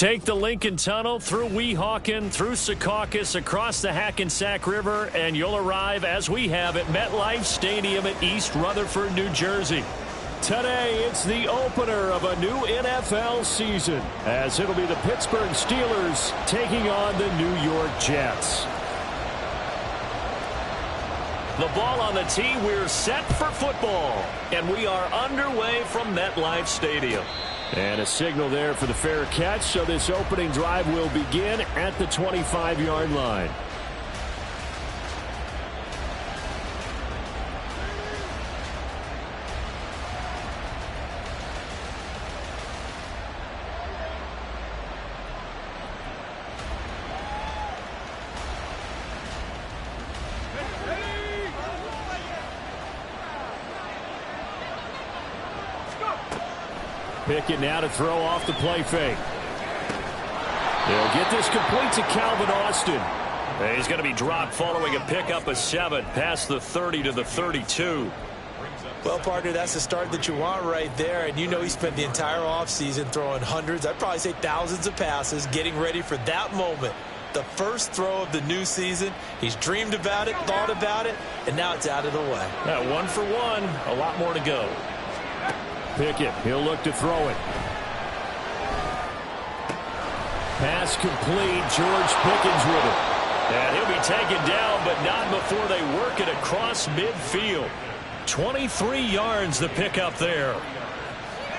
Take the Lincoln Tunnel through Weehawken, through Secaucus, across the Hackensack River, and you'll arrive, as we have, at MetLife Stadium at East Rutherford, New Jersey. Today, it's the opener of a new NFL season, as it'll be the Pittsburgh Steelers taking on the New York Jets. The ball on the tee, we're set for football, and we are underway from MetLife Stadium. And a signal there for the fair catch, so this opening drive will begin at the 25-yard line. Pickett now to throw off the play fake. They'll get this complete to Calvin Austin. And he's going to be dropped following a pickup of 7 past the 30 to the 32. Well, partner, that's the start that you want right there. And you know he spent the entire offseason throwing hundreds, I'd probably say thousands of passes, getting ready for that moment. The first throw of the new season. He's dreamed about it, thought about it, and now it's out of the way. Yeah, 1 for 1, a lot more to go. Pickett, he'll look to throw it. Pass complete, George Pickens with it. And he'll be taken down, but not before they work it across midfield. 23 yards the pickup there.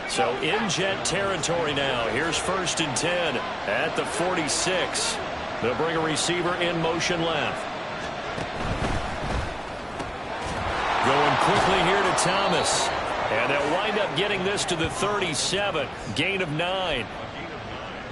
So in Jet territory now. Here's 1st and 10 at the 46. They'll bring a receiver in motion left. Going quickly here to Thomas. And they'll wind up getting this to the 37. Gain of 9.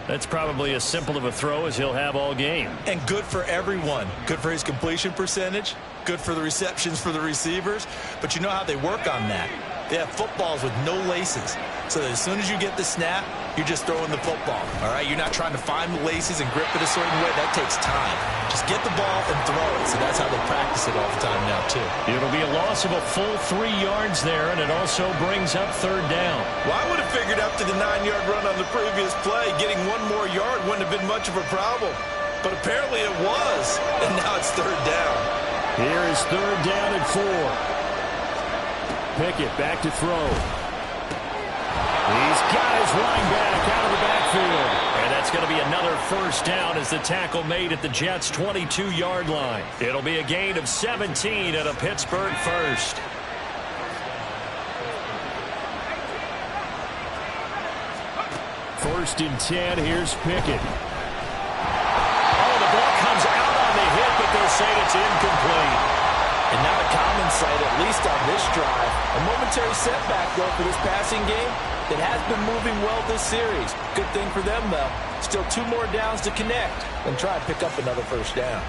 That's probably as simple of a throw as he'll have all game. And good for everyone. Good for his completion percentage. Good for the receptions for the receivers. But you know how they work on that. They have footballs with no laces. So that as soon as you get the snap, you're just throwing the football. All right? You're not trying to find the laces and grip it a certain way. That takes time. Just get the ball and throw it. So that's how they practice it all the time now, too. It'll be a loss of a full 3 yards there, and it also brings up 3rd down. Well, I would have figured after the 9-yard run on the previous play, getting 1 more yard wouldn't have been much of a problem. But apparently it was. And now it's 3rd down. Here is 3rd down and 4. Pickett back to throw. He's got his running back out of the backfield. And that's going to be another 1st down as the tackle made at the Jets' 22-yard line. It'll be a gain of 17 and a Pittsburgh 1st. First and 10, here's Pickett. Oh, the ball comes out on the hit, but they'll say it's incomplete. And not a common sight, at least on this drive. A momentary setback, though, for this passing game that has been moving well this series. Good thing for them, though. Still 2 more downs to connect and try to pick up another 1st down.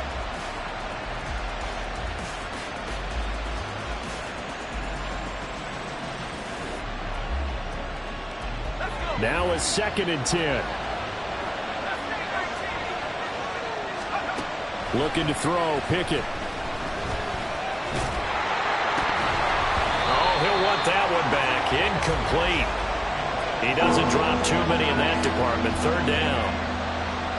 Now a 2nd and 10. Looking to throw, Pickett. He'll want that one back. Incomplete. He doesn't drop too many in that department. 3rd down.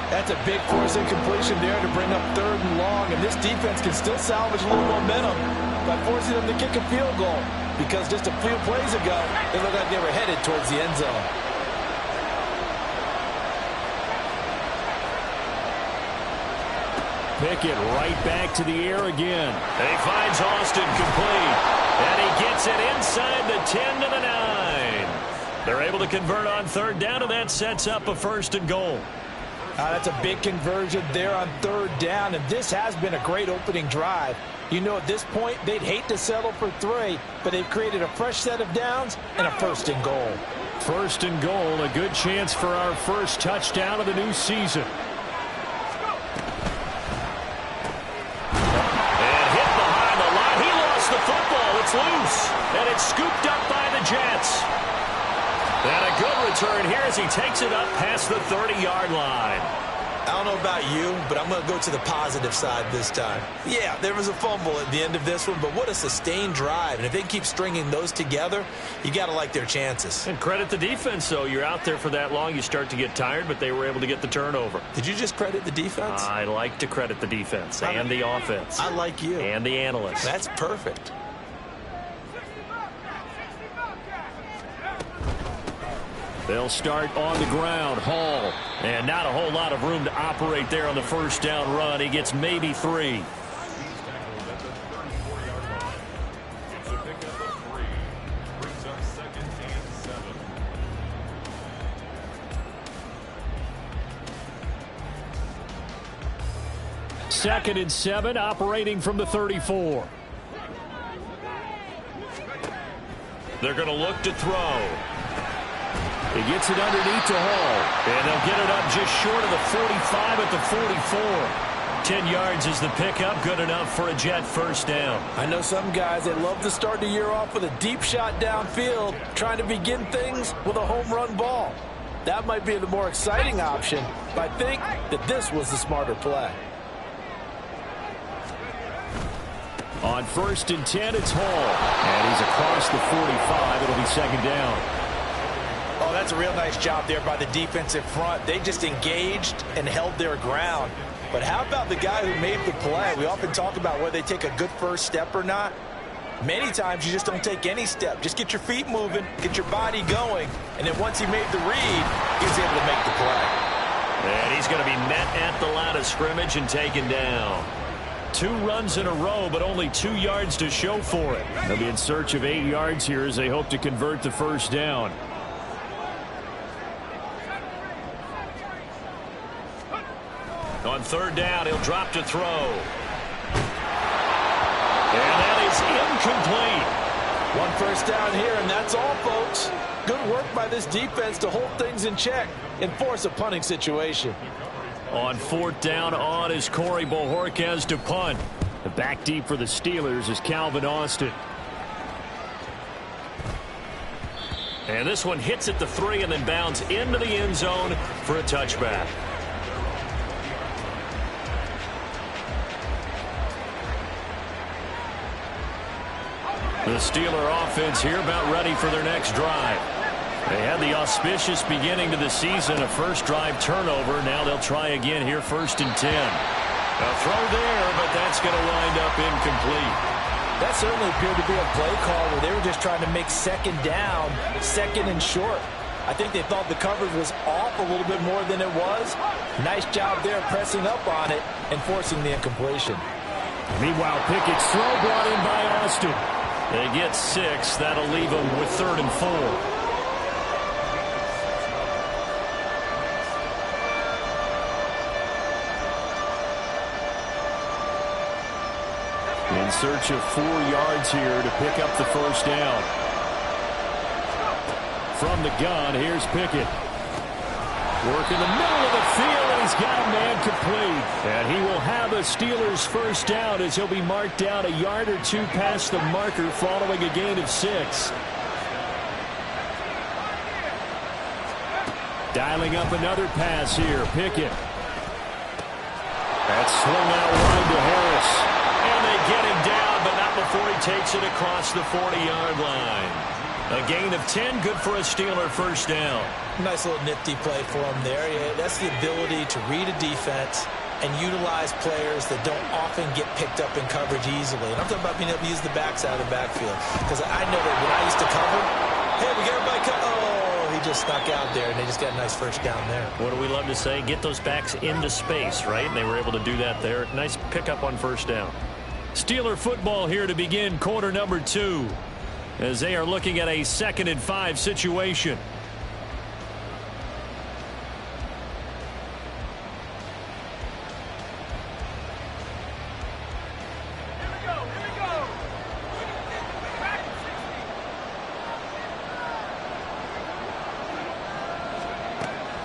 That's a big force incompletion there to bring up 3rd and long. And this defense can still salvage a little momentum by forcing them to kick a field goal. Because just a few plays ago, it looked like they were headed towards the end zone. Pickett right back to the air again. And he finds Austin complete. And he gets it inside the 10 to the 9. They're able to convert on 3rd down, and that sets up a 1st and goal. That's a big conversion there on 3rd down, and this has been a great opening drive. You know, at this point, they'd hate to settle for 3, but they've created a fresh set of downs and a 1st and goal. 1st and goal, a good chance for our 1st touchdown of the new season. It's loose, and it's scooped up by the Jets. And a good return here as he takes it up past the 30-yard line. I don't know about you, but I'm going to go to the positive side this time. Yeah, there was a fumble at the end of this one, but what a sustained drive. And if they can keep stringing those together, you got to like their chances. And credit the defense, though. You're out there for that long, you start to get tired, but they were able to get the turnover. Did you just credit the defense? I like to credit the defense and the offense. I like you. And the analysts. That's perfect. They'll start on the ground. Hall. And not a whole lot of room to operate there on the first down run. He gets maybe 3. Second and 7, operating from the 34. They're going to look to throw. He gets it underneath to Hall. And they'll get it up just short of the 45 at the 44. 10 yards is the pickup. Good enough for a Jet first down. I know some guys that love to start the year off with a deep shot downfield, trying to begin things with a home run ball. That might be the more exciting option, but I think that this was the smarter play. On first and 10, it's Hall. And he's across the 45. It'll be second down. Oh, that's a real nice job there by the defensive front. They just engaged and held their ground. But how about the guy who made the play? We often talk about whether they take a good first step or not. Many times you just don't take any step. Just get your feet moving, get your body going, and then once he made the read, he was able to make the play. And he's going to be met at the line of scrimmage and taken down. 2 runs in a row, but only 2 yards to show for it. They'll be in search of 8 yards here as they hope to convert the first down. On third down, he'll drop to throw. And that is incomplete. 1 first down here, and that's all, folks. Good work by this defense to hold things in check and force a punting situation. On 4th down, on is Corey Bojorquez to punt. The back deep for the Steelers is Calvin Austin. And this one hits at the 3 and then bounds into the end zone for a touchback. The Steeler offense here about ready for their next drive. They had the auspicious beginning to the season, a first drive turnover. Now they'll try again here, first and 10. A throw there, but that's going to wind up incomplete. That certainly appeared to be a play call where they were just trying to make second down, second and short. I think they thought the coverage was off a little bit more than it was. Nice job there pressing up on it and forcing the incompletion. Meanwhile, Pickett's throw brought in by Austin. They get 6. That'll leave them with 3rd and 4. In search of 4 yards here to pick up the first down. From the gun, here's Pickett. Work in the middle of the field, and he's got a man complete. And he will have a Steelers first down as he'll be marked down a yard or 2 past the marker following a gain of 6. Dialing up another pass here, Pickett. That's swung out wide to Harris. And they get him down, but not before he takes it across the 40-yard line. A gain of 10, good for a Steeler first down. Nice little nifty play for him there. Yeah, that's the ability to read a defense and utilize players that don't often get picked up in coverage easily. And I'm talking about being able to use the backs out of the backfield. Because I know that when I used to cover, hey, we got everybody oh, he just snuck out there, and they just got a nice first down there. What do we love to say? Get those backs into space, right? And they were able to do that there. Nice pickup on first down. Steeler football here to begin quarter number 2. As they are looking at a 2nd and 5 situation.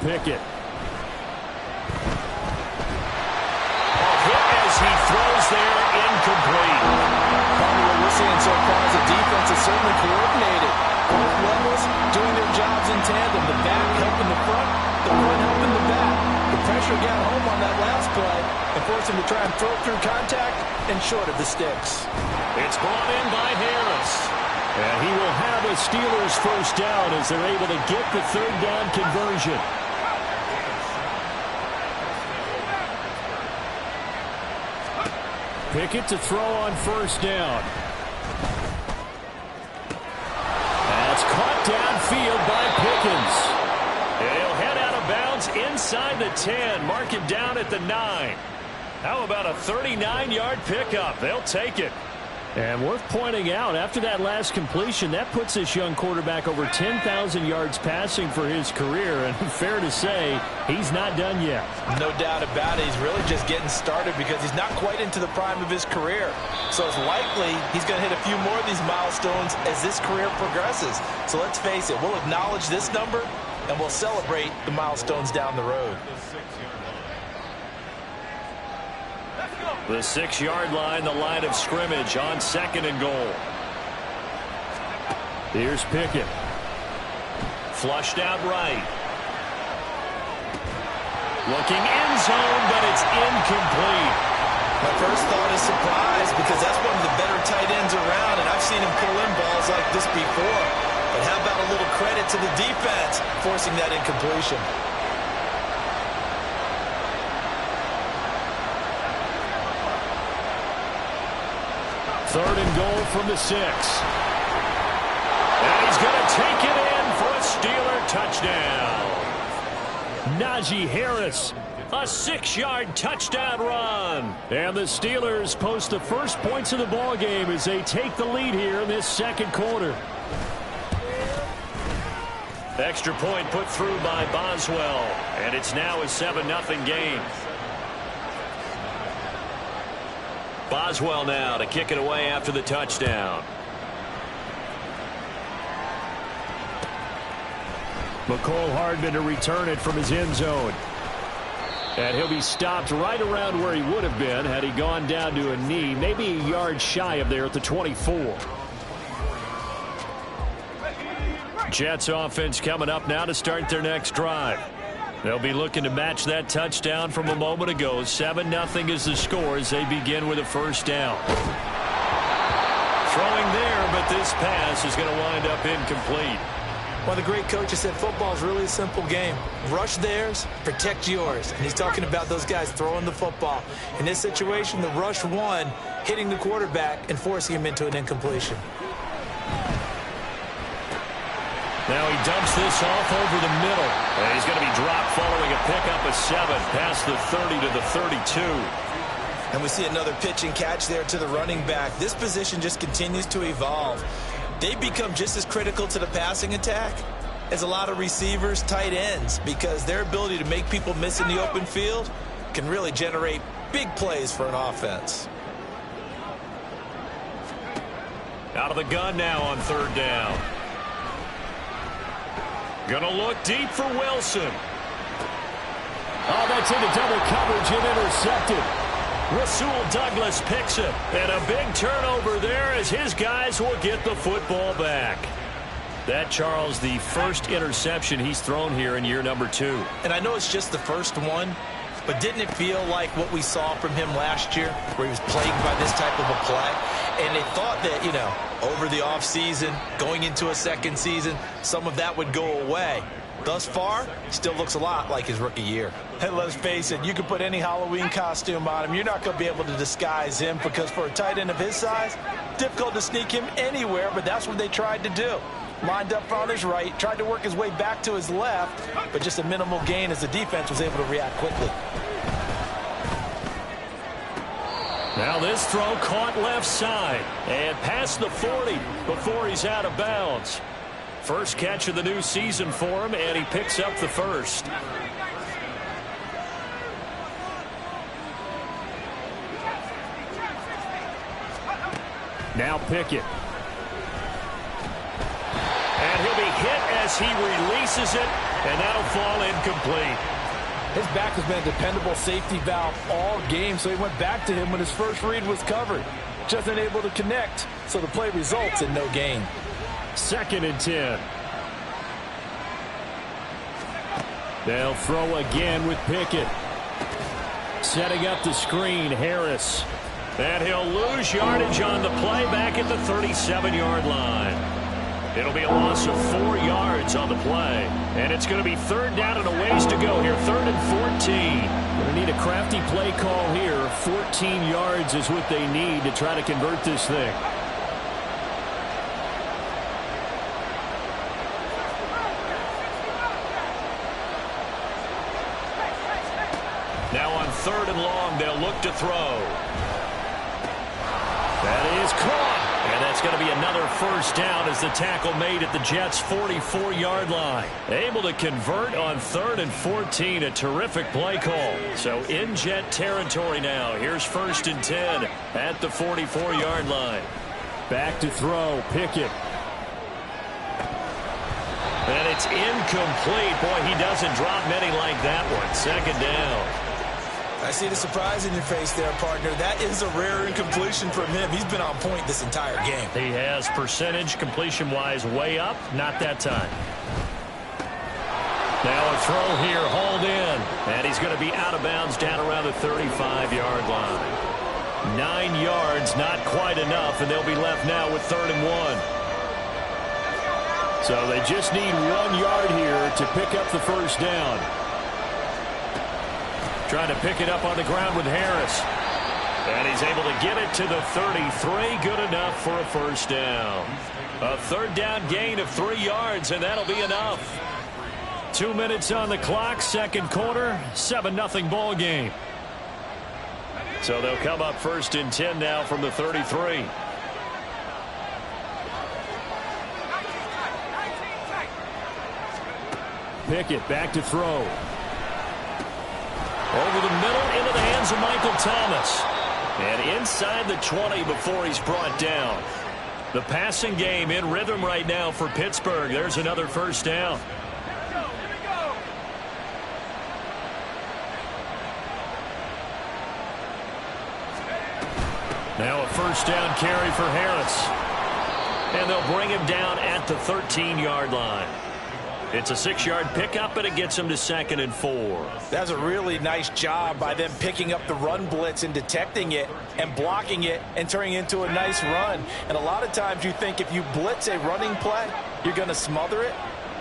Pickett. Hit as he throws there, incomplete. What we're seeing so far is the defense is certainly coordinated. Both levels doing their jobs in tandem. The back helping the front helping the back. The pressure pressure got home on that last play and forced him to try and throw through contact and short of the sticks. It's brought in by Harris. And he will have a Steelers first down as they're able to get the third down conversion. Pickett to throw on first down. That's caught downfield by Pickens. He'll head out of bounds inside the 10. Mark him down at the 9. How about a 39-yard pickup? They'll take it. And worth pointing out, after that last completion, that puts this young quarterback over 10,000 yards passing for his career. And fair to say, he's not done yet. No doubt about it. He's really just getting started because he's not quite into the prime of his career. So it's likely he's going to hit a few more of these milestones as this career progresses. So let's face it, we'll acknowledge this number and we'll celebrate the milestones down the road. The 6-yard line, the line of scrimmage on 2nd and goal. Here's Pickett. Flushed out right. Looking end zone, but it's incomplete. My first thought is surprise because that's one of the better tight ends around, and I've seen him pull in balls like this before. But how about a little credit to the defense forcing that incompletion? Third and goal from the 6. And he's going to take it in for a Steeler touchdown. Najee Harris, a 6-yard touchdown run. And the Steelers post the first points of the ball game as they take the lead here in this second quarter. Extra point put through by Boswell. And it's now a 7-0 game. Boswell now to kick it away after the touchdown. McCole Hardman to return it from his end zone. And he'll be stopped right around where he would have been had he gone down to a knee, maybe a yard shy of there at the 24. Jets offense coming up now to start their next drive. They'll be looking to match that touchdown from a moment ago. 7-0 is the score as they begin with a first down. Throwing there, but this pass is going to wind up incomplete. One of the great coaches said football is really a simple game. Rush theirs, protect yours. And he's talking about those guys throwing the football. In this situation, the rush one, hitting the quarterback and forcing him into an incompletion. Now he dumps this off over the middle. And he's going to be dropped following a pickup of 7 past the 30 to the 32. And we see another pitch and catch there to the running back. This position just continues to evolve. They become just as critical to the passing attack as a lot of receivers, tight ends, because their ability to make people miss in the open field can really generate big plays for an offense. Out of the gun now on third down. Gonna look deep for Wilson. Oh, that's into double coverage and intercepted. Rasul Douglas picks it. And a big turnover there as his guys will get the football back. That, Charles, the first interception he's thrown here in year number 2. And I know it's just the first one, but didn't it feel like what we saw from him last year, where he was plagued by this type of a play? And they thought that, you know, over the offseason, going into a second season, some of that would go away. Thus far, still looks a lot like his rookie year. And let's face it, you can put any Halloween costume on him. You're not going to be able to disguise him because for a tight end of his size, difficult to sneak him anywhere, but that's what they tried to do. Lined up on his right, tried to work his way back to his left, but just a minimal gain as the defense was able to react quickly. Now this throw caught left side and past the 40 before he's out of bounds. First catch of the new season for him, and he picks up the first. Now Pickett. And he'll be hit as he releases it, and that'll fall incomplete. His back has been a dependable safety valve all game, so he went back to him when his first read was covered. Just unable to connect, so the play results in no gain. 2nd and 10. They'll throw again with Pickett. Setting up the screen, Harris. And he'll lose yardage on the play back at the 37-yard line. It'll be a loss of 4 yards on the play. And it's going to be third down and a ways to go here. Third and 14. Going to need a crafty play call here. 14 yards is what they need to try to convert this thing. Now on third and long, they'll look to throw. That is caught. And that's going to be another first down as the tackle made at the Jets' 44-yard line. Able to convert on third and 14. A terrific play call. So in Jet territory now. Here's first and 10 at the 44-yard line. Back to throw. Pickett. And it's incomplete. Boy, he doesn't drop many like that one. Second down. I see the surprise in your face there, partner. That is a rare incompletion from him. He's been on point this entire game. He has percentage completion-wise way up. Not that time. Now a throw here, hauled in. And he's going to be out of bounds down around the 35-yard line. 9 yards, not quite enough, and they'll be left now with third and 1. So they just need 1 yard here to pick up the first down. Trying to pick it up on the ground with Harris. And he's able to get it to the 33. Good enough for a first down. A third down gain of 3 yards, and that'll be enough. 2 minutes on the clock, second quarter, 7-0 ball game. So they'll come up first and 10 now from the 33. Pickett back to throw. Over the middle, into the hands of Michael Thomas. And inside the 20 before he's brought down. The passing game in rhythm right now for Pittsburgh. There's another first down. Now a first down carry for Harris. And they'll bring him down at the 13-yard line. It's a 6-yard pickup, and it gets him to second and 4. That's a really nice job by them picking up the run blitz and detecting it and blocking it and turning it into a nice run. And a lot of times you think if you blitz a running play, you're going to smother it.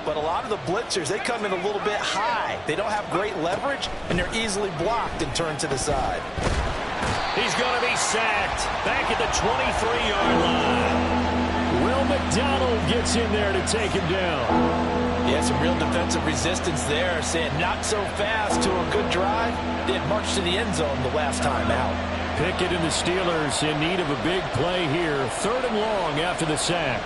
But a lot of the blitzers, they come in a little bit high. They don't have great leverage, and they're easily blocked and turned to the side. He's going to be sacked back at the 23-yard line. Will McDonald gets in there to take him down. Yeah, some real defensive resistance there, saying not so fast to a good drive. Didn't march to the end zone the last time out. Pickett and the Steelers in need of a big play here. Third and long after the sack.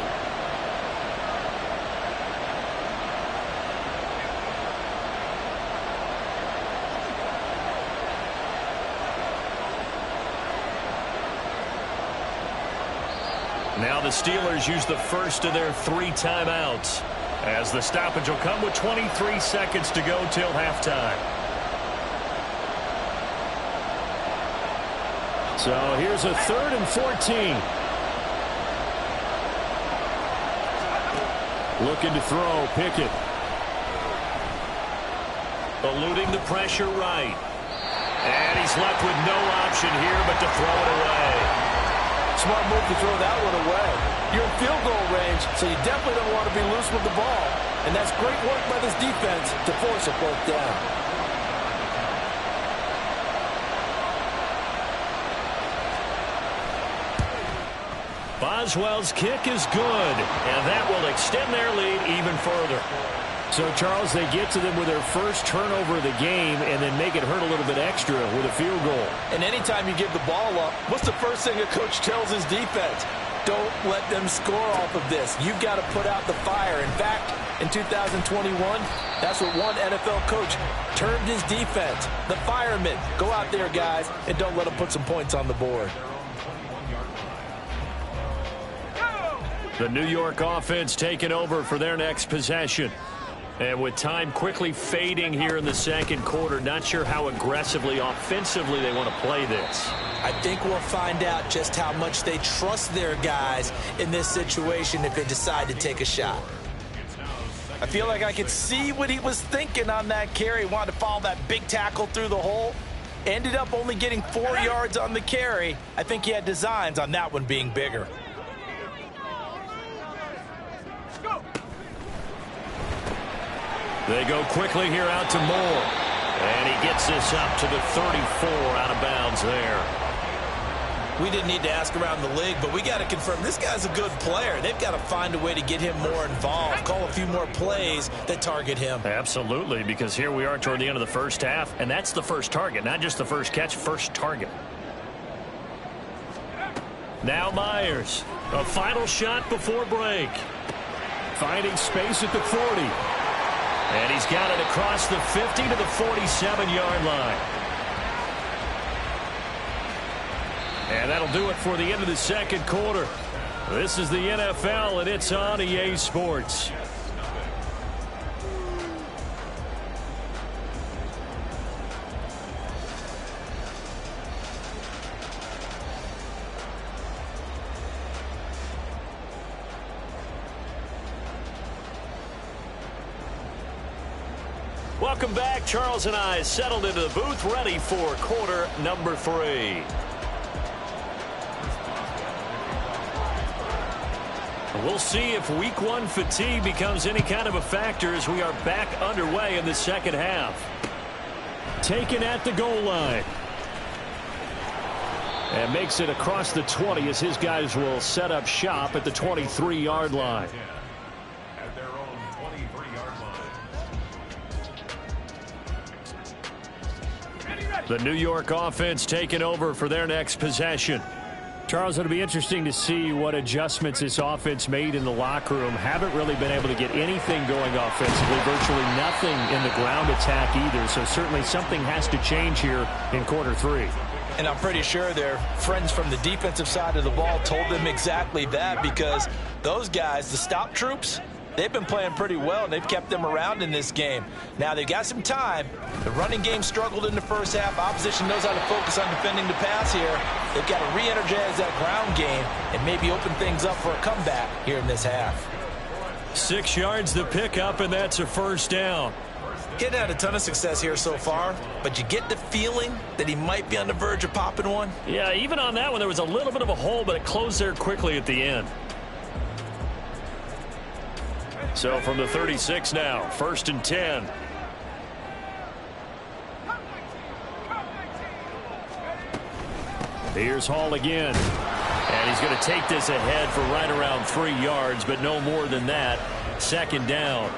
Now the Steelers use the first of their 3 timeouts, as the stoppage will come with 23 seconds to go till halftime. So here's a third and 14. Looking to throw, Pickett. Eluding the pressure right. And he's left with no option here but to throw it away. Smart move to throw that one away. You're in field goal range, so you definitely don't want to be loose with the ball. And that's great work by this defense to force a fourth down. Boswell's kick is good, and that will extend their lead even further. So, Charles, they get to them with their first turnover of the game and then make it hurt a little bit extra with a field goal. And anytime you give the ball up, what's the first thing a coach tells his defense? Don't let them score off of this. You've got to put out the fire. In fact, in 2021, that's what one NFL coach termed his defense. The firemen. Go out there, guys, and don't let them put some points on the board. The New York offense taking over for their next possession. And with time quickly fading here in the second quarter, not sure how aggressively, offensively they want to play this. I think we'll find out just how much they trust their guys in this situation if they decide to take a shot. I feel like I could see what he was thinking on that carry. Wanted to follow that big tackle through the hole. Ended up only getting 4 yards on the carry. I think he had designs on that one being bigger. They go quickly here out to Moore. And he gets this up to the 34 out of bounds there. We didn't need to ask around the league, but we got to confirm this guy's a good player. They've got to find a way to get him more involved, call a few more plays that target him. Absolutely, because here we are toward the end of the first half, and that's the first target, not just the first catch, first target. Now Myers, a final shot before break. Finding space at the 40. And he's got it across the 50 to the 47-yard line. And that'll do it for the end of the second quarter. This is the NFL, and it's on EA Sports. Welcome back. Charles and I settled into the booth, ready for quarter number 3. We'll see if week 1 fatigue becomes any kind of a factor as we are back underway in the second half. Taken at the goal line. And makes it across the 20 as his guys will set up shop at the 23-yard line. At their own 23-yard line. The New York offense taking over for their next possession. Charles, it'll be interesting to see what adjustments this offense made in the locker room. Haven't really been able to get anything going offensively, virtually nothing in the ground attack either. So certainly something has to change here in quarter 3. And I'm pretty sure their friends from the defensive side of the ball told them exactly that, because those guys, the stop troops, they've been playing pretty well, and they've kept them around in this game. Now, they've got some time. The running game struggled in the first half. Opposition knows how to focus on defending the pass here. They've got to re-energize that ground game and maybe open things up for a comeback here in this half. 6 yards the pickup, and that's a first down. Getting had a ton of success here so far, but you get the feeling that he might be on the verge of popping one. Yeah, even on that one, there was a little bit of a hole, but it closed there quickly at the end. So from the 36 now, 1st and 10. Here's Hall again. And he's going to take this ahead for right around 3 yards, but no more than that. 2nd down.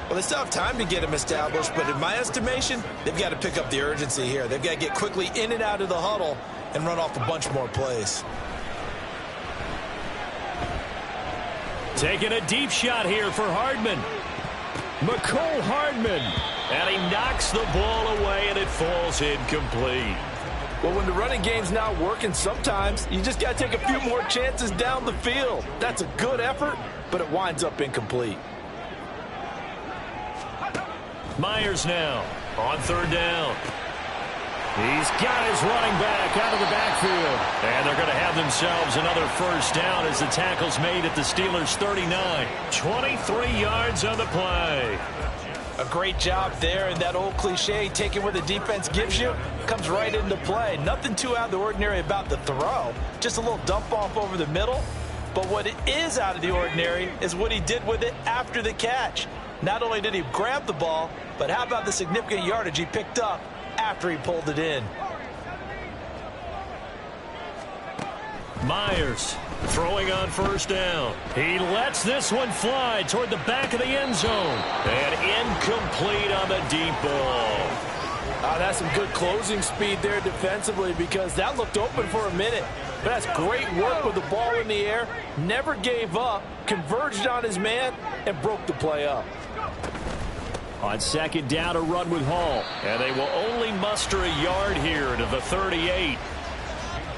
Well, they still have time to get him established, but in my estimation, they've got to pick up the urgency here. They've got to get quickly in and out of the huddle and run off a bunch more plays. Taking a deep shot here for Hardman. McCole Hardman. And he knocks the ball away, and it falls incomplete. Well, when the running game's not working, sometimes you just got to take a few more chances down the field. That's a good effort, but it winds up incomplete. Myers now on 3rd down. He's got his running back out of the backfield. And they're going to have themselves another first down as the tackle's made at the Steelers' 39. 23 yards on the play. A great job there, and that old cliche, taking what the defense gives you, comes right into play. Nothing too out of the ordinary about the throw. Just a little dump off over the middle. But what it is out of the ordinary is what he did with it after the catch. Not only did he grab the ball, but how about the significant yardage he picked up after he pulled it in. Myers throwing on 1st down. He lets this one fly toward the back of the end zone. And incomplete on the deep ball. That's some good closing speed there defensively, because that looked open for a minute. But that's great work with the ball in the air. Never gave up, converged on his man, and broke the play up. On 2nd down, a run with Hall. And they will only muster a yard here to the 38.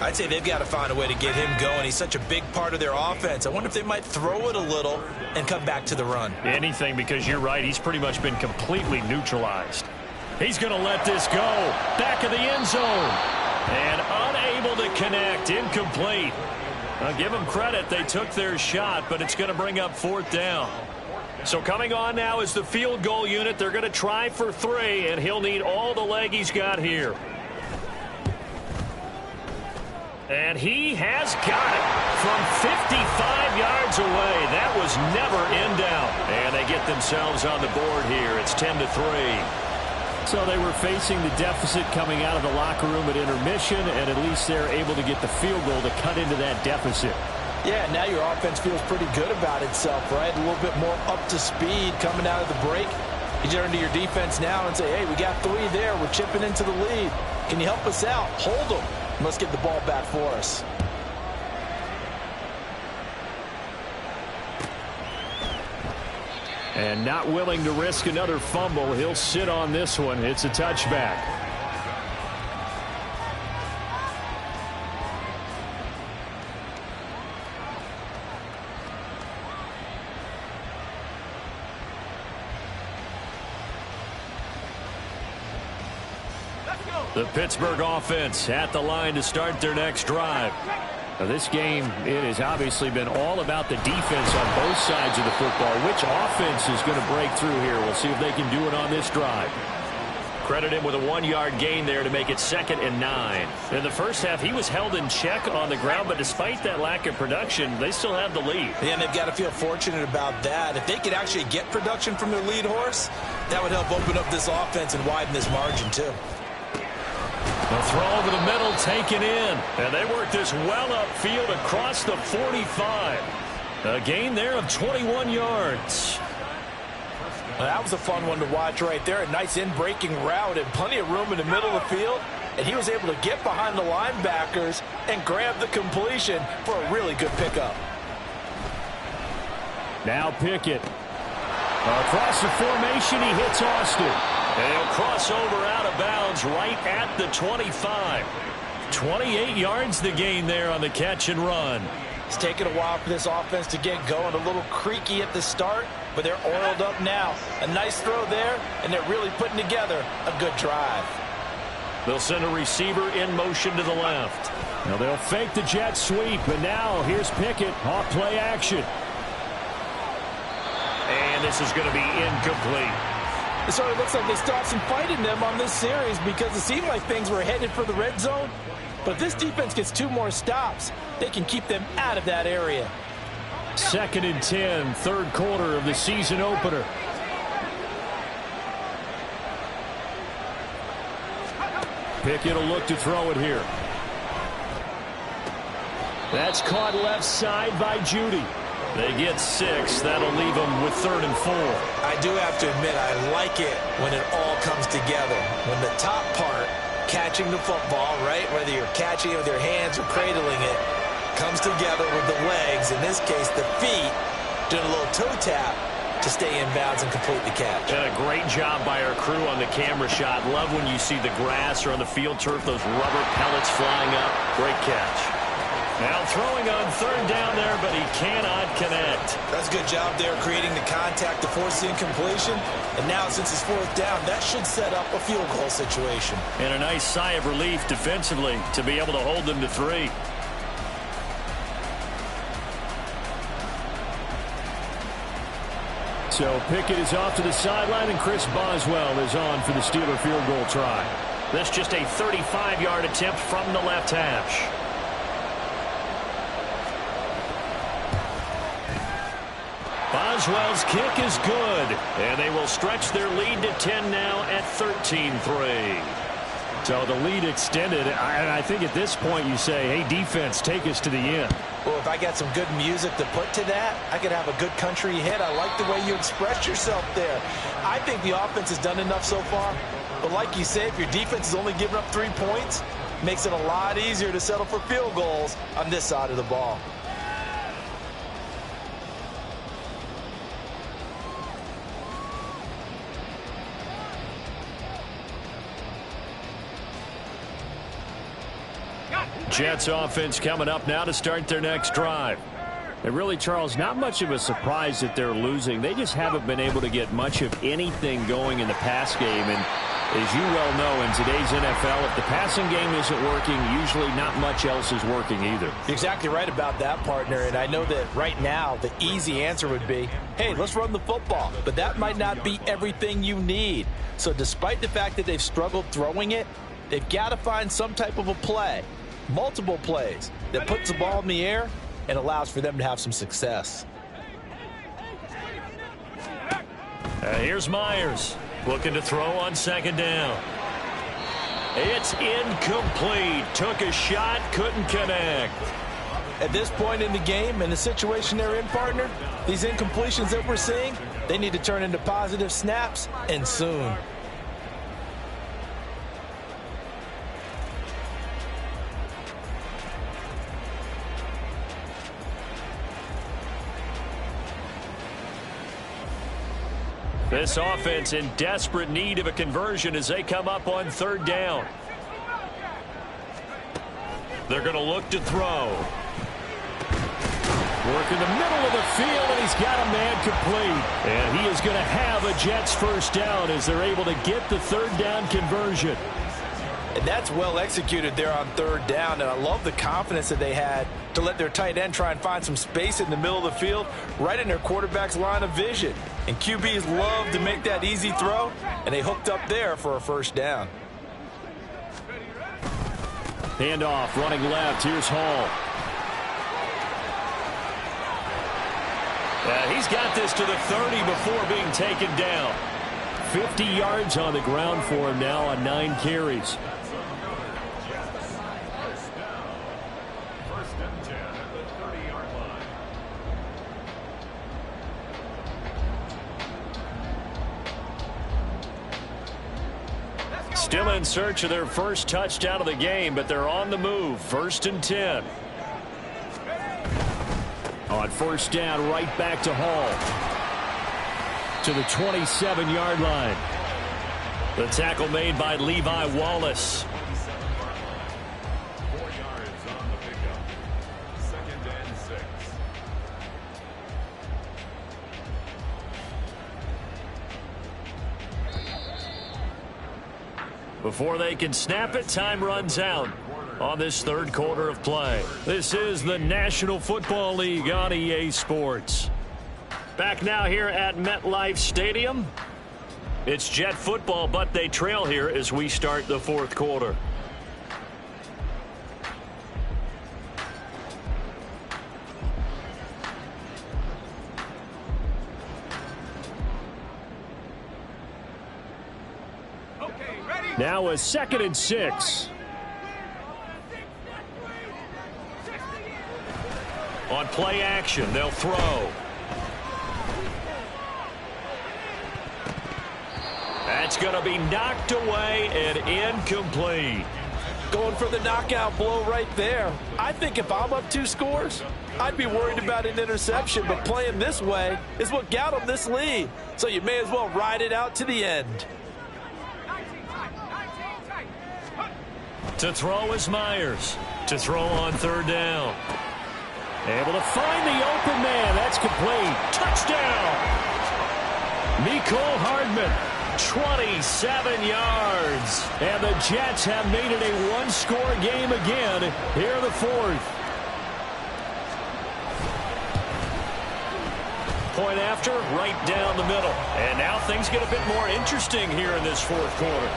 I'd say they've got to find a way to get him going. He's such a big part of their offense. I wonder if they might throw it a little and come back to the run. Anything, because you're right. He's pretty much been completely neutralized. He's going to let this go. Back of the end zone. And unable to connect. Incomplete. I'll give them credit. They took their shot, but it's going to bring up 4th down. So coming on now is the field goal unit. They're going to try for 3, and he'll need all the leg he's got here. And he has got it from 55 yards away. That was never in doubt. And they get themselves on the board here. It's 10-3. So they were facing the deficit coming out of the locker room at intermission, and at least they're able to get the field goal to cut into that deficit. Yeah, now your offense feels pretty good about itself, right? A little bit more up to speed coming out of the break. You turn to your defense now and say, hey, we got 3 there. We're chipping into the lead. Can you help us out? Hold them. Let's get the ball back for us. And not willing to risk another fumble. He'll sit on this one. It's a touchback. The Pittsburgh offense at the line to start their next drive. Now this game, it has obviously been all about the defense on both sides of the football. Which offense is going to break through here? We'll see if they can do it on this drive. Credit him with a 1-yard gain there to make it 2nd and 9. In the first half, he was held in check on the ground, but despite that lack of production, they still have the lead. Yeah, and they've got to feel fortunate about that. If they could actually get production from their lead horse, that would help open up this offense and widen this margin too. The throw over the middle taken in. And they work this well upfield across the 45. A gain there of 21 yards. Well, that was a fun one to watch right there. A nice in-breaking route and plenty of room in the middle of the field. And he was able to get behind the linebackers and grab the completion for a really good pickup. Now Pickett. Across the formation, he hits Austin. And he'll cross over out of bounds right at the 25. 28 yards the gain there on the catch and run. It's taken a while for this offense to get going. A little creaky at the start, but they're oiled up now. A nice throw there, and they're really putting together a good drive. They'll send a receiver in motion to the left. Now they'll fake the jet sweep, but now here's Pickett off play action. And this is going to be incomplete. It sort of looks like they stopped some fight in them on this series because it seemed like things were headed for the red zone. But if this defense gets 2 more stops, they can keep them out of that area. 2nd and 10, 3rd quarter of the season opener. Pickett will look to throw it here. That's caught left side by Judy. They get 6. That'll leave them with 3rd and 4. I do have to admit, I like it when it all comes together. When the top part, catching the football, right, whether you're catching it with your hands or cradling it, comes together with the legs, in this case the feet, doing a little toe tap to stay in bounds and complete the catch. And a great job by our crew on the camera shot. Love when you see the grass or on the field turf, those rubber pellets flying up. Great catch. Now throwing on 3rd down there, but he cannot connect. That's a good job there creating the contact to force the incompletion. And now since it's 4th down, that should set up a field goal situation. And a nice sigh of relief defensively to be able to hold them to 3. So Pickett is off to the sideline, and Chris Boswell is on for the Steeler field goal try. This just a 35-yard attempt from the left hash. Boswell's kick is good, and they will stretch their lead to 10 now at 13-3. So the lead extended, and I think at this point you say, hey, defense, take us to the end. Well, if I got some good music to put to that, I could have a good country hit. I like the way you express yourself there. I think the offense has done enough so far, but like you said, if your defense is only giving up 3 points, it makes it a lot easier to settle for field goals on this side of the ball. Jets offense coming up now to start their next drive. And really, Charles, not much of a surprise that they're losing. They just haven't been able to get much of anything going in the pass game. And as you well know, in today's NFL, if the passing game isn't working, usually not much else is working either. You're exactly right about that, partner. And I know that right now the easy answer would be, hey, let's run the football. But that might not be everything you need. So despite the fact that they've struggled throwing it, they've got to find some type of a play multiple plays that puts the ball in the air and allows for them to have some success. Here's Myers looking to throw on second down. It's incomplete. Took a shot, couldn't connect. At this point in the game and the situation they're in, partner, these incompletions that we're seeing, they need to turn into positive snaps, and soon. This offense in desperate need of a conversion as they come up on third down. They're going to look to throw. Work in the middle of the field, and he's got a man complete. And he is going to have a Jets first down as they're able to get the third down conversion. And that's well executed there on third down, and I love the confidence that they had to let their tight end try and find some space in the middle of the field, right in their quarterback's line of vision. And QBs love to make that easy throw, and they hooked up there for a first down. Handoff, running left. Here's Hall. He's got this to the 30 before being taken down. 50 yards on the ground for him now on 9 carries. Still in search of their first touchdown of the game, but they're on the move. 1st and 10. On first down, right back to Hall. To the 27-yard line. The tackle made by Levi Wallace. 4 yards on the pickup. 2nd and 6. Before they can snap it, time runs out on this third quarter of play. This is the National Football League on EA Sports. Back now here at MetLife Stadium. It's Jet football, but they trail here as we start the fourth quarter. Now a 2nd and 6. On play action, they'll throw. That's going to be knocked away and incomplete. Going for the knockout blow right there. I think if I'm up 2 scores, I'd be worried about an interception, but playing this way is what got them this lead. So you may as well ride it out to the end. To throw is Myers. To throw on third down. Able to find the open man. That's complete. Touchdown. Mecole Hardman, 27 yards. And the Jets have made it a one-score game again here in the fourth. Point after, right down the middle. And now things get a bit more interesting here in this fourth quarter.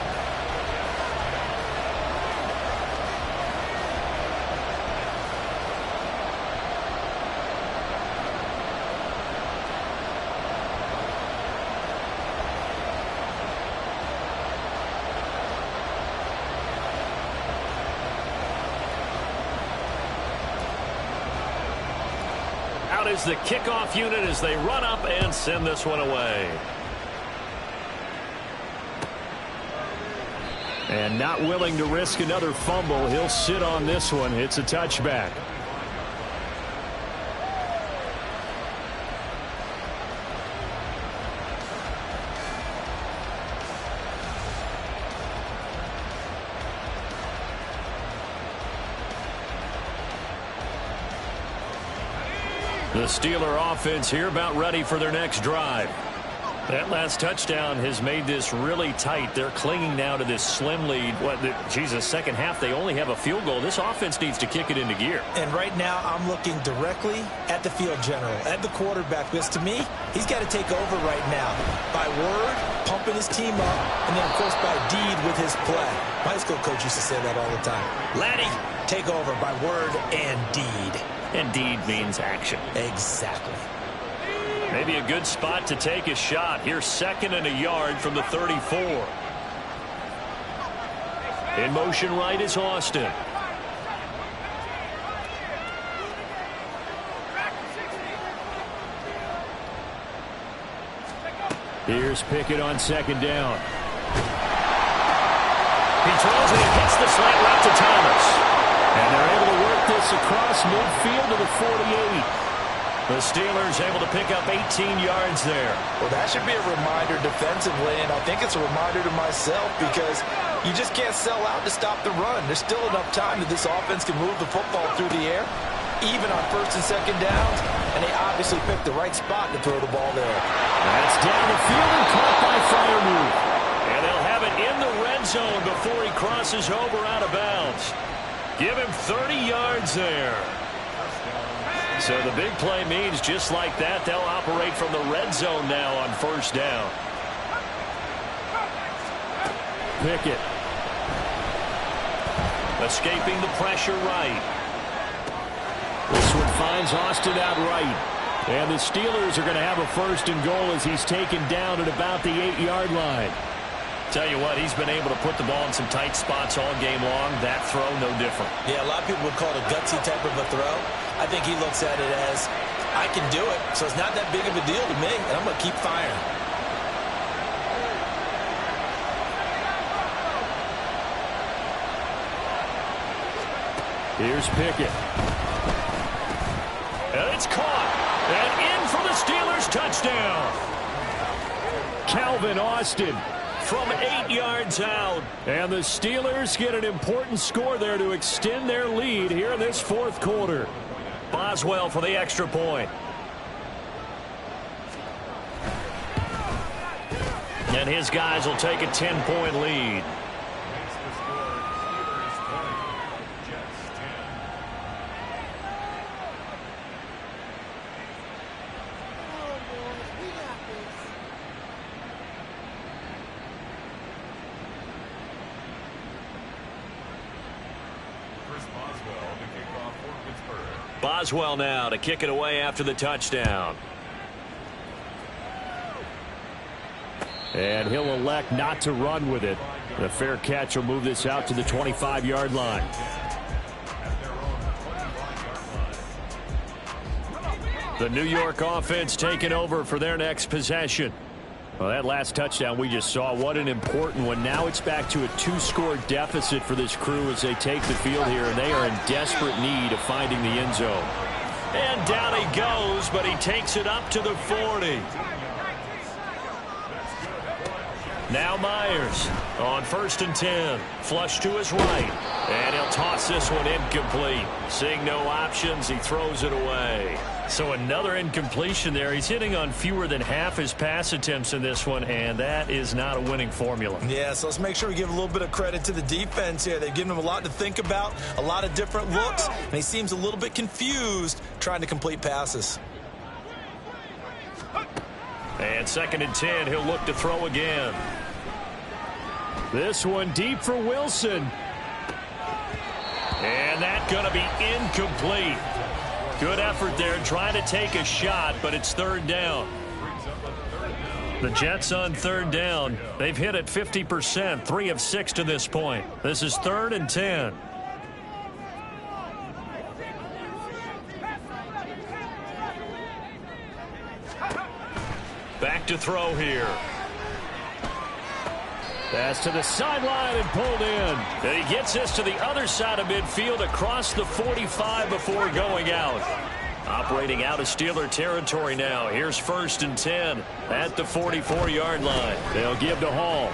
Is the kickoff unit as they run up and send this one away. And not willing to risk another fumble, he'll sit on this one. It's a touchback. The Steeler offense here about ready for their next drive. That last touchdown has made this really tight. They're clinging now to this slim lead. Jesus, second half, they only have a field goal. This offense needs to kick it into gear. And right now, I'm looking directly at the field general, at the quarterback, because to me, he's got to take over right now. By word, pumping his team up, and then, of course, by deed with his play. My high school coach used to say that all the time. Laddie, take over by word and deed. And deed means action. Exactly. Maybe a good spot to take a shot. Here's 2nd and a yard from the 34. In motion right is Austin. Here's Pickett on 2nd down. He throws it and hits the slant route to Thomas. And they're able to work this across midfield to the 48. The Steelers able to pick up 18 yards there. Well, that should be a reminder defensively, and I think it's a reminder to myself because you just can't sell out to stop the run. There's still enough time that this offense can move the football through the air, even on 1st and 2nd downs, and they obviously picked the right spot to throw the ball there. That's down the field and caught by Freiermuth. And they'll have it in the red zone before he crosses over out of bounds. Give him 30 yards there. So the big play means just like that, they'll operate from the red zone now on 1st down. Pickett. Escaping the pressure right. This one finds Austin out right. And the Steelers are going to have a 1st and goal as he's taken down at about the 8-yard line. Tell you what, he's been able to put the ball in some tight spots all game long. That throw, no different. Yeah, a lot of people would call it a gutsy type of a throw. I think he looks at it as, I can do it, so it's not that big of a deal to me, and I'm going to keep firing. Here's Pickett. And it's caught. And in for the Steelers touchdown. Calvin Austin from 8 yards out. And the Steelers get an important score there to extend their lead here in this 4th quarter. Boswell for the extra point. And his guys will take a 10-point lead. Boswell now to kick it away after the touchdown. And he'll elect not to run with it. The fair catch will move this out to the 25-yard line. The New York offense taking over for their next possession. Well, that last touchdown we just saw, what an important one. Now it's back to a 2-score deficit for this crew as they take the field here, and they are in desperate need of finding the end zone. And down he goes, but he takes it up to the 40. Now Myers on 1st and 10. Flush to his right. And he'll toss this one incomplete. Seeing no options, he throws it away. So another incompletion there. He's hitting on fewer than half his pass attempts in this one, and that is not a winning formula. Yeah, so let's make sure we give a little bit of credit to the defense here. They've given him a lot to think about, a lot of different looks, and he seems a little bit confused trying to complete passes. And 2nd and 10, he'll look to throw again. This one deep for Wilson. And that's going to be incomplete. Good effort there trying to take a shot, but it's 3rd down. The Jets on 3rd down. They've hit it 50%, 3 of 6 to this point. This is 3rd and 10. Back to throw here. Pass to the sideline and pulled in. And he gets this to the other side of midfield across the 45 before going out. Operating out of Steeler territory now. Here's 1st and 10 at the 44-yard line. They'll give to Hall.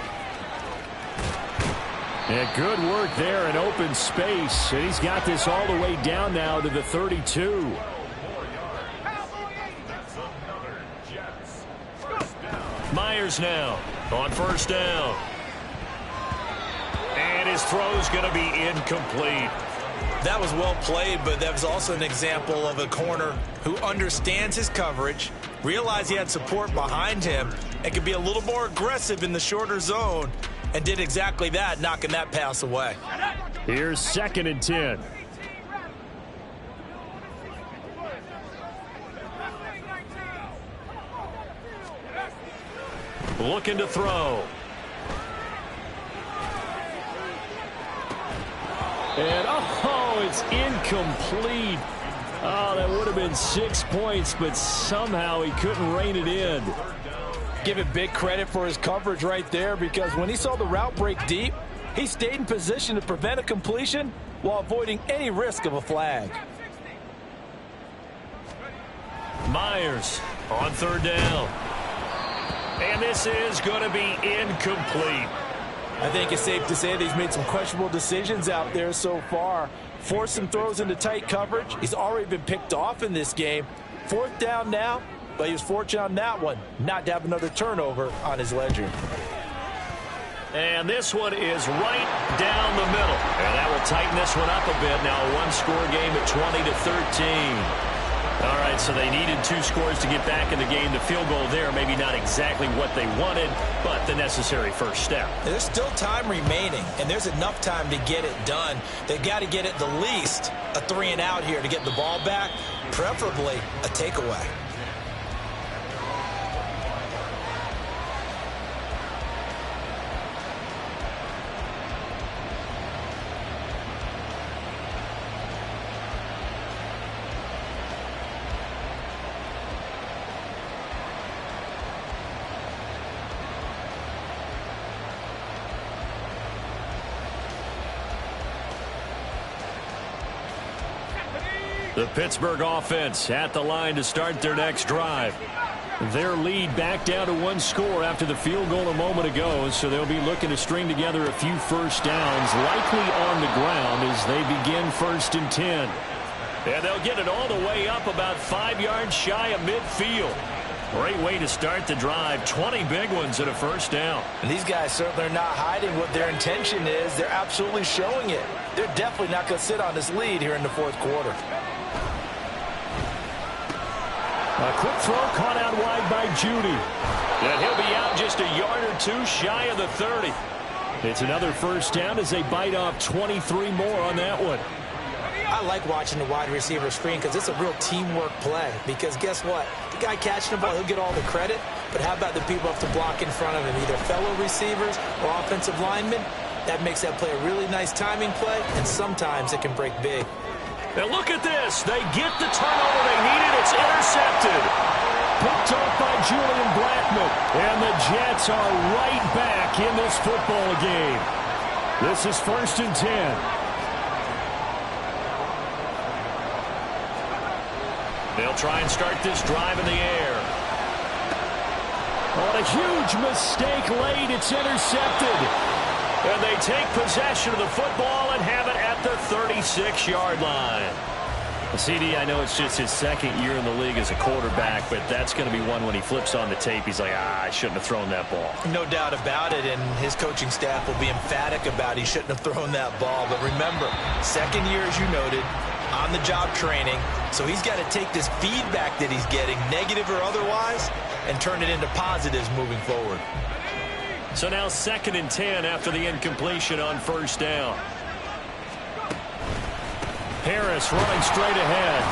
And good work there in open space. And he's got this all the way down now to the 32. Myers now on first down. And his throw's going to be incomplete. That was well played, but that was also an example of a corner who understands his coverage, realized he had support behind him, and could be a little more aggressive in the shorter zone, and did exactly that, knocking that pass away. Here's 2nd and 10. Looking to throw. And, oh, it's incomplete. Oh, that would have been 6 points, but somehow he couldn't rein it in. Give it big credit for his coverage right there, because when he saw the route break deep, he stayed in position to prevent a completion while avoiding any risk of a flag. Myers on 3rd down. And this is going to be incomplete. I think it's safe to say that he's made some questionable decisions out there so far. Forced some throws into tight coverage. He's already been picked off in this game. 4th down now, but he was fortunate on that one not to have another turnover on his ledger. And this one is right down the middle. And that will tighten this one up a bit. Now a one-score game at 20-13. All right, so they needed 2 scores to get back in the game. The field goal there, maybe not exactly what they wanted, but the necessary first step. There's still time remaining, and there's enough time to get it done. They've got to get at the least a 3 and out here to get the ball back, preferably a takeaway. The Pittsburgh offense at the line to start their next drive. Their lead back down to 1 score after the field goal a moment ago, so they'll be looking to string together a few first downs, likely on the ground as they begin 1st and 10. And they'll get it all the way up about 5 yards shy of midfield. Great way to start the drive. 20 big ones at a first down. And these guys certainly are not hiding what their intention is. They're absolutely showing it. They're definitely not going to sit on this lead here in the 4th quarter. A quick throw caught out wide by Judy. And he'll be out just a yard or 2 shy of the 30. It's another first down as they bite off 23 more on that one. I like watching the wide receiver screen because it's a real teamwork play. Because guess what? The guy catching the ball, he'll get all the credit. But how about the people up to block in front of him, either fellow receivers or offensive linemen? That makes that play a really nice timing play, and sometimes it can break big. And look at this. They get the turnover they needed. It's intercepted. Picked off by Julian Blackmon. And the Jets are right back in this football game. This is 1st and 10. They'll try and start this drive in the air. On a huge mistake late, it's intercepted. And they take possession of the football and have it at the 36-yard line. CD, I know it's just his 2nd year in the league as a quarterback, but that's going to be one when he flips on the tape. He's like, I shouldn't have thrown that ball. No doubt about it, and his coaching staff will be emphatic about he shouldn't have thrown that ball. But remember, 2nd year, as you noted, on-the-job training, so he's got to take this feedback that he's getting, negative or otherwise, and turn it into positives moving forward. So now 2nd and 10 after the incompletion on first down. Harris running straight ahead.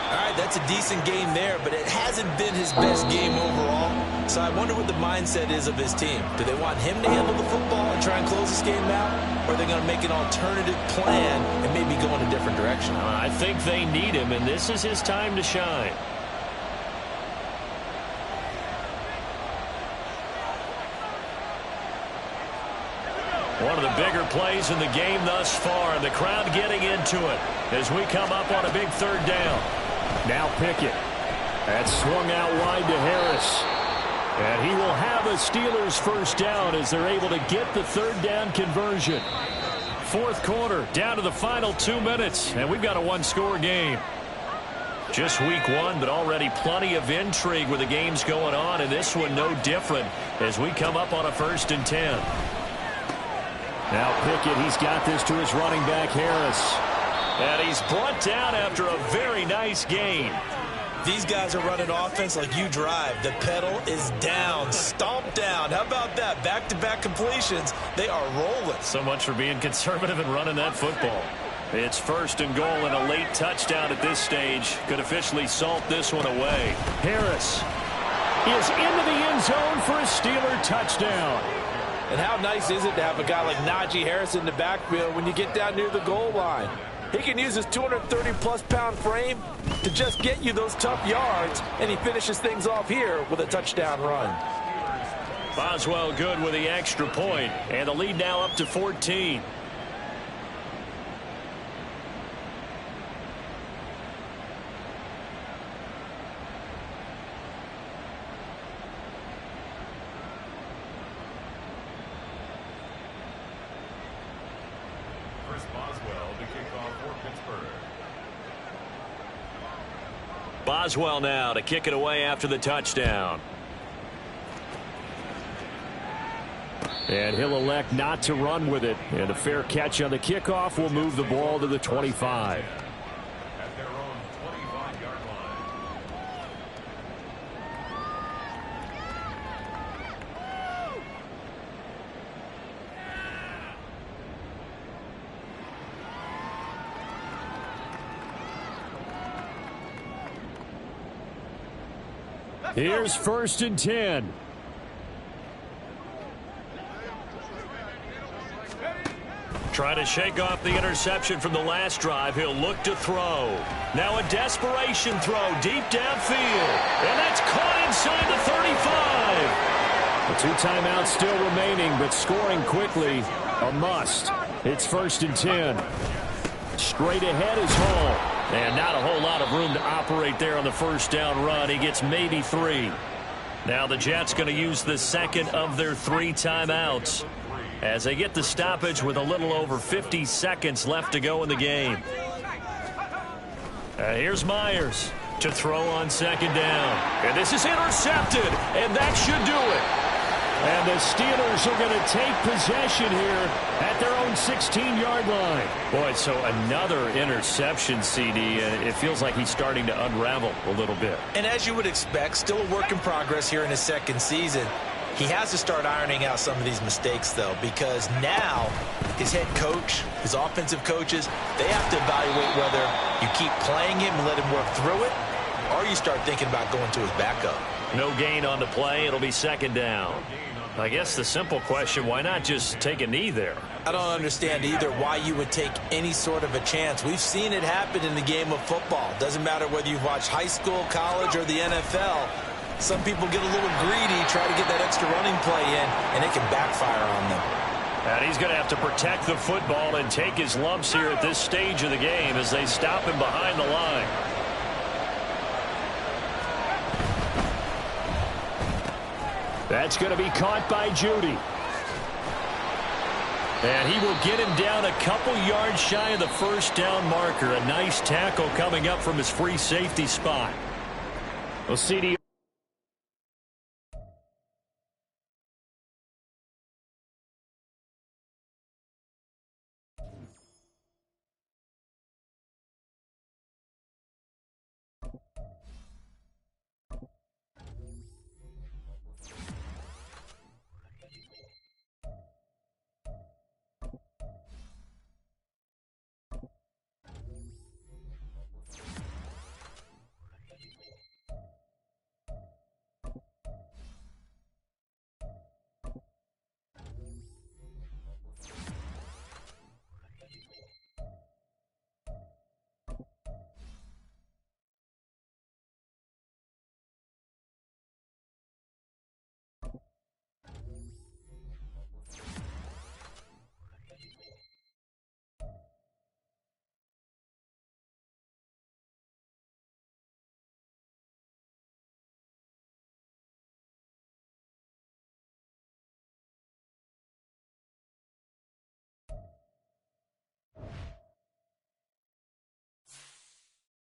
All right, that's a decent game there, but it hasn't been his best game overall. So I wonder what the mindset is of his team. Do they want him to handle the football and try and close this game out? Or are they going to make an alternative plan and maybe go in a different direction? I think they need him, and this is his time to shine. One of the bigger plays in the game thus far, and the crowd getting into it as we come up on a big 3rd down. Now Pickett. That's swung out wide to Harris. And he will have a Steelers first down as they're able to get the 3rd down conversion. 4th quarter, down to the final 2 minutes, and we've got a 1-score game. Just week one, but already plenty of intrigue with the games going on, and this one no different as we come up on a 1st and 10. Now Pickett, he's got this to his running back, Harris. And he's brought down after a very nice gain. These guys are running offense like you drive. The pedal is down, stomp down. How about that? Back-to-back completions. They are rolling. So much for being conservative and running that football. It's 1st and goal and a late touchdown at this stage. Could officially salt this one away. Harris is into the end zone for a Steeler touchdown. And how nice is it to have a guy like Najee Harris in the backfield when you get down near the goal line? He can use his 230-plus pound frame to just get you those tough yards, and he finishes things off here with a touchdown run. Boswell good with the extra point, and the lead now up to 14. Boswell now to kick it away after the touchdown. And he'll elect not to run with it. And a fair catch on the kickoff will move the ball to the 25. At their own 25-yard line. Here's 1st and 10. Trying to shake off the interception from the last drive. He'll look to throw. Now a desperation throw deep downfield. And that's caught inside the 35. The 2 timeouts still remaining, but scoring quickly, a must. It's 1st and 10. Straight ahead is Hall. And not a whole lot of room to operate there on the 1st down run. He gets maybe 3. Now the Jets going to use the 2nd of their 3 timeouts as they get the stoppage with a little over 50 seconds left to go in the game. Here's Myers to throw on 2nd down. And this is intercepted, and that should do it. And the Steelers are going to take possession here at their own 16-yard line. Boy, so another interception, CD. It feels like he's starting to unravel a little bit. And as you would expect, still a work in progress here in his 2nd season. He has to start ironing out some of these mistakes, though, because now his head coach, his offensive coaches, they have to evaluate whether you keep playing him and let him work through it, or you start thinking about going to his backup. No gain on the play. It'll be 2nd down. I guess the simple question, why not just take a knee there? I don't understand either why you would take any sort of a chance. We've seen it happen in the game of football. Doesn't matter whether you've watched high school, college, or the NFL. Some people get a little greedy, try to get that extra running play in, and it can backfire on them. And he's going to have to protect the football and take his lumps here at this stage of the game as they stop him behind the line. That's going to be caught by Judy. And he will get him down a couple yards shy of the 1st down marker. A nice tackle coming up from his free safety spot. Well, CD.